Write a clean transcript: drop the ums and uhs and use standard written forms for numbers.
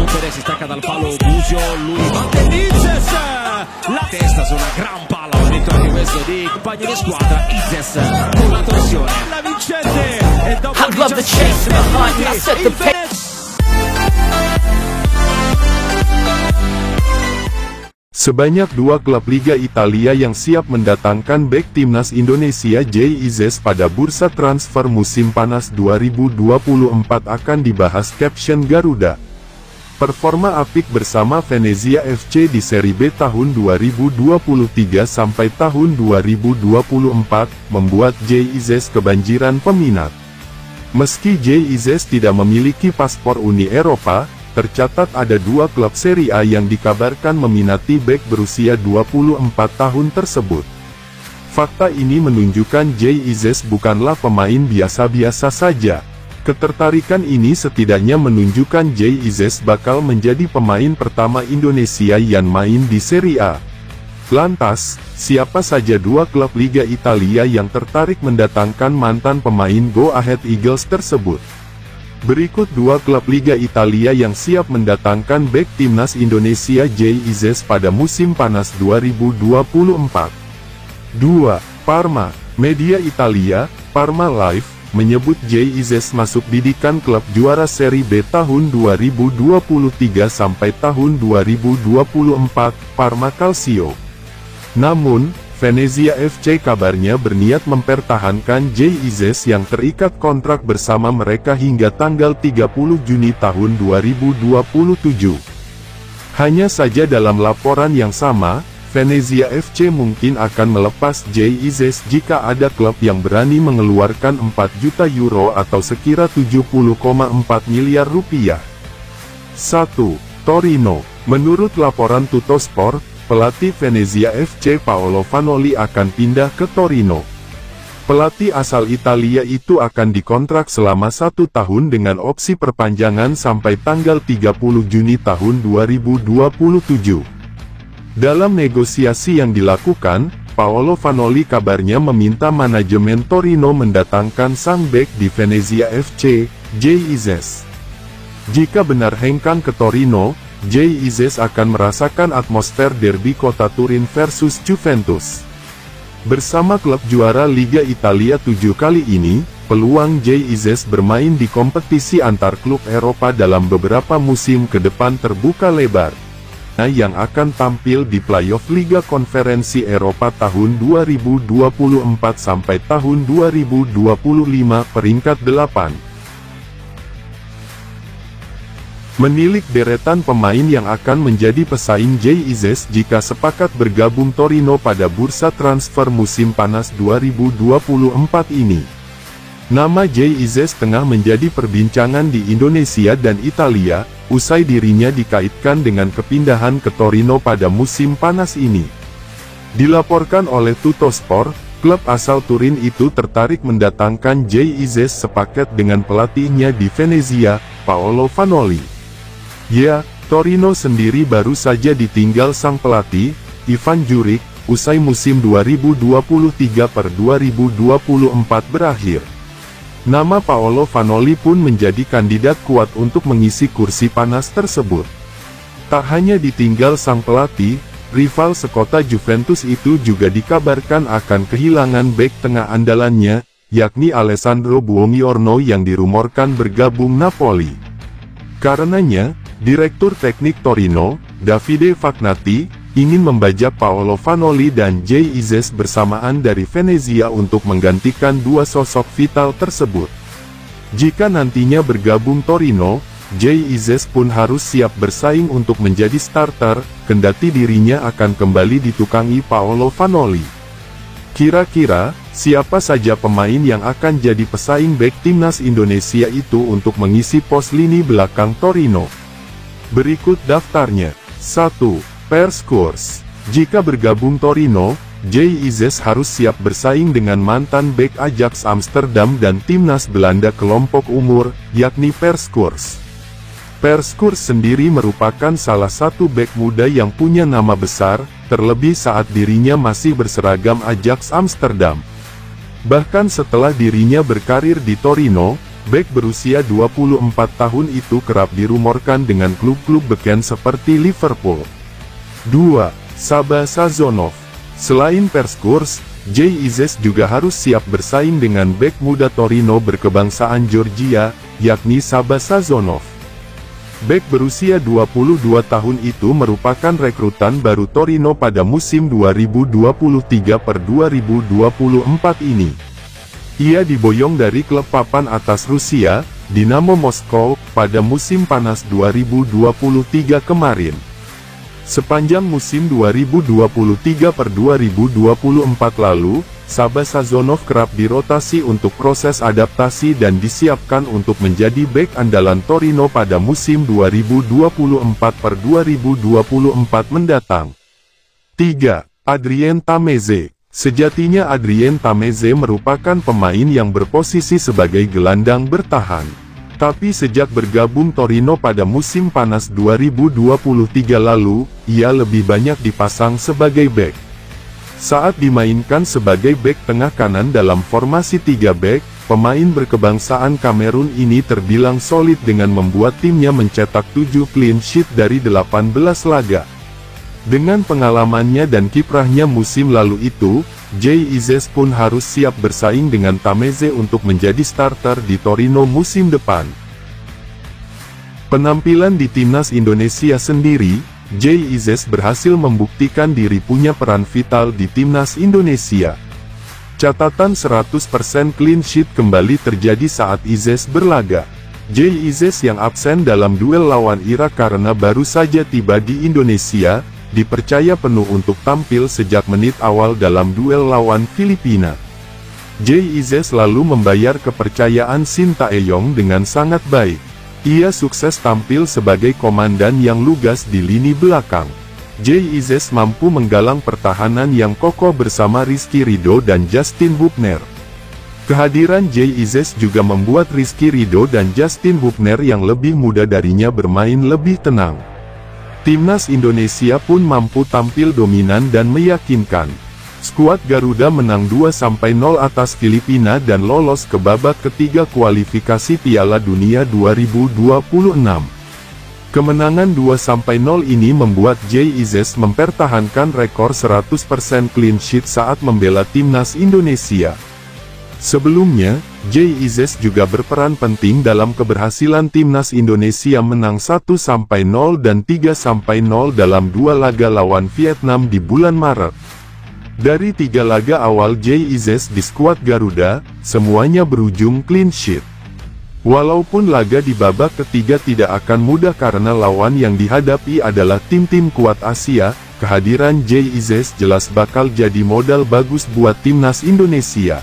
Pérez si stacca dal palo Busio, lui batte Izes, la testa su una gran palla, ha detto anche questo di compagni di squadra. Izes con la torsione, la vincente, e dopo I love the chase and the hunt, and I set the pace. Sebanyak 2 klub Liga Italia yang siap mendatangkan bek timnas Indonesia Jay Izes pada bursa transfer musim panas 2024 akan dibahas Caption Garuda. Performa apik bersama Venezia FC di Serie B tahun 2023 sampai tahun 2024 membuat Jay Izes kebanjiran peminat. Meski Jay Izes tidak memiliki paspor Uni Eropa, tercatat ada 2 klub Serie A yang dikabarkan meminati bek berusia 24 tahun tersebut. Fakta ini menunjukkan Jay Izes bukanlah pemain biasa-biasa saja. Ketertarikan ini setidaknya menunjukkan Jay Izes bakal menjadi pemain pertama Indonesia yang main di Serie A. Lantas, siapa saja 2 klub Liga Italia yang tertarik mendatangkan mantan pemain Go Ahead Eagles tersebut? Berikut 2 klub Liga Italia yang siap mendatangkan bek timnas Indonesia Jay Izes pada musim panas 2024. 2. Parma. Media Italia, Parma Live, menyebut Jay Izes masuk didikan klub juara Serie B tahun 2023 sampai tahun 2024, Parma Calcio. Namun, Venezia FC kabarnya berniat mempertahankan Jay Izes yang terikat kontrak bersama mereka hingga tanggal 30 Juni tahun 2027. Hanya saja dalam laporan yang sama, Venezia FC mungkin akan melepas Jay Izes jika ada klub yang berani mengeluarkan 4 juta euro atau sekira 70,4 miliar rupiah. 1. Torino. Menurut laporan Tuttosport, pelatih Venezia FC Paolo Vanoli akan pindah ke Torino. Pelatih asal Italia itu akan dikontrak selama 1 tahun dengan opsi perpanjangan sampai tanggal 30 Juni tahun 2027. Dalam negosiasi yang dilakukan, Paolo Vanoli kabarnya meminta manajemen Torino mendatangkan sang bek di Venezia FC, Jay Izes. Jika benar hengkang ke Torino, Jay Izes akan merasakan atmosfer derby kota Turin versus Juventus. Bersama klub juara Liga Italia 7 kali ini, peluang Jay Izes bermain di kompetisi antar klub Eropa dalam beberapa musim ke depan terbuka lebar. Yang akan tampil di playoff Liga Konferensi Eropa tahun 2024 sampai tahun 2025 peringkat 8. Menilik deretan pemain yang akan menjadi pesaing Jay Izes jika sepakat bergabung Torino pada bursa transfer musim panas 2024 ini. Nama Jay Izes tengah menjadi perbincangan di Indonesia dan Italia, usai dirinya dikaitkan dengan kepindahan ke Torino pada musim panas ini. Dilaporkan oleh Tuttosport, klub asal Turin itu tertarik mendatangkan Jay Izes sepaket dengan pelatihnya di Venezia, Paolo Vanoli. Ya, Torino sendiri baru saja ditinggal sang pelatih, Ivan Juric, usai musim 2023-2024 berakhir. Nama Paolo Vanoli pun menjadi kandidat kuat untuk mengisi kursi panas tersebut. Tak hanya ditinggal sang pelatih, rival sekota Juventus itu juga dikabarkan akan kehilangan bek tengah andalannya, yakni Alessandro Buongiorno yang dirumorkan bergabung Napoli. Karenanya, Direktur Teknik Torino, Davide Fagnati, ingin membajak Paolo Vanoli dan Jay Izes bersamaan dari Venezia untuk menggantikan 2 sosok vital tersebut. Jika nantinya bergabung Torino, Jay Izes pun harus siap bersaing untuk menjadi starter, kendati dirinya akan kembali ditukangi Paolo Vanoli. Kira-kira, siapa saja pemain yang akan jadi pesaing bek timnas Indonesia itu untuk mengisi pos lini belakang Torino? Berikut daftarnya. 1. Perscours. Jika bergabung Torino, Jay Izes harus siap bersaing dengan mantan bek Ajax Amsterdam dan timnas Belanda kelompok umur, yakni Perscours. Perscours sendiri merupakan salah satu bek muda yang punya nama besar, terlebih saat dirinya masih berseragam Ajax Amsterdam. Bahkan setelah dirinya berkarir di Torino, Bek berusia 24 tahun itu kerap dirumorkan dengan klub-klub beken seperti Liverpool. 2. Saba Sazonov. Selain Perskurs, Jay Ize juga harus siap bersaing dengan bek muda Torino berkebangsaan Georgia, yakni Saba Sazonov. Bek berusia 22 tahun itu merupakan rekrutan baru Torino pada musim 2023/2024 ini. Ia diboyong dari klub papan atas Rusia, Dinamo Moskow, pada musim panas 2023 kemarin. Sepanjang musim 2023/2024 lalu, Saba Sazonov kerap dirotasi untuk proses adaptasi dan disiapkan untuk menjadi bek andalan Torino pada musim 2024/2024 mendatang. 3. Adrien Tameze. Sejatinya Adrien Tameze merupakan pemain yang berposisi sebagai gelandang bertahan. Tapi sejak bergabung Torino pada musim panas 2023 lalu, ia lebih banyak dipasang sebagai bek. Saat dimainkan sebagai bek tengah kanan dalam formasi 3 bek, pemain berkebangsaan Kamerun ini terbilang solid dengan membuat timnya mencetak 7 clean sheet dari 18 laga. Dengan pengalamannya dan kiprahnya musim lalu itu, Jay Ize pun harus siap bersaing dengan Tameze untuk menjadi starter di Torino musim depan. Penampilan di timnas Indonesia sendiri, Jay Ize berhasil membuktikan diri punya peran vital di timnas Indonesia. Catatan 100% clean sheet kembali terjadi saat Ize berlaga. Jay Ize yang absen dalam duel lawan Irak karena baru saja tiba di Indonesia, dipercaya penuh untuk tampil sejak menit awal dalam duel lawan Filipina. Jay Ize selalu membayar kepercayaan Shin Tae-yong dengan sangat baik. Ia sukses tampil sebagai komandan yang lugas di lini belakang. Jay Ize mampu menggalang pertahanan yang kokoh bersama Rizky Ridho dan Justin Buckner. Kehadiran Jay Ize juga membuat Rizky Ridho dan Justin Buckner yang lebih muda darinya bermain lebih tenang. Timnas Indonesia pun mampu tampil dominan dan meyakinkan. Skuad Garuda menang 2-0 atas Filipina dan lolos ke babak ketiga kualifikasi Piala Dunia 2026. Kemenangan 2-0 ini membuat Jay Ize mempertahankan rekor 100% clean sheet saat membela timnas Indonesia. Sebelumnya, Jay Ize juga berperan penting dalam keberhasilan timnas Indonesia menang 1-0 dan 3-0 dalam 2 laga lawan Vietnam di bulan Maret. Dari 3 laga awal Jay Ize di skuad Garuda, semuanya berujung clean sheet. Walaupun laga di babak ketiga tidak akan mudah karena lawan yang dihadapi adalah tim-tim kuat Asia, kehadiran Jay Ize jelas bakal jadi modal bagus buat timnas Indonesia.